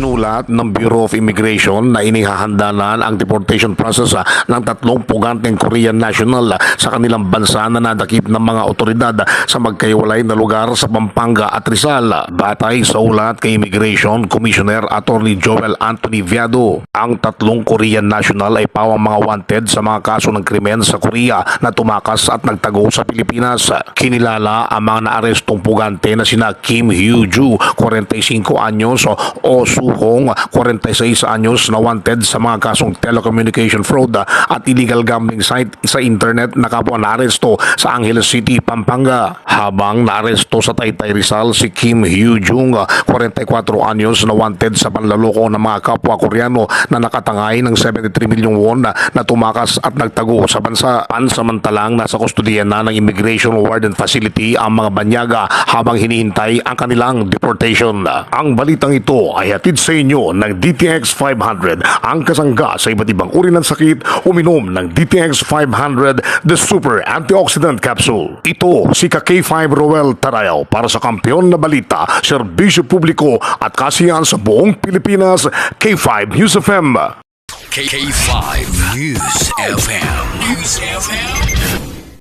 Inulat ng Bureau of Immigration na inihahanda na ang deportation process ng 3 puganteng Korean national sa kanilang bansa na nadakip ng mga otoridad sa magkaiwalay na lugar sa Pampanga at Rizal. Batay sa ulat kay Immigration Commissioner Attorney Joel Anthony Viado, ang 3 Korean national ay pawang mga wanted sa mga kaso ng krimen sa Korea na tumakas at nagtago sa Pilipinas. Kinilala ang mga naarestong pugante na sina Kim Hyo-ju, 45 anyos, o Suhong, 46 anyos na wanted sa mga kasong telecommunication fraud at illegal gambling site sa internet na kapwa naaresto sa Angeles City, Pampanga. Habang naaresto sa Taytay Rizal si Kim Hyo-jung, 44 anyos na wanted sa panlaloko ng mga kapwa Koreano na nakatangay ng 73 milyong won na tumakas at nagtago sa bansa. Pansamantalang nasa kustodiya na ng Immigration Warden Facility ang mga banyaga habang hinihintay ang kanilang deportation. Ang balitang ito ay hatid sa inyo ng DTX 500, ang kasangga sa iba't ibang uri ng sakit. Uminom ng DTX 500, the Super Antioxidant Capsule. Ito si K5 Roel Tarayaw para sa Kampeon na Balita, Serbisyo Publiko at Kasiyahan sa buong Pilipinas, K5 News FM. K5 News FM.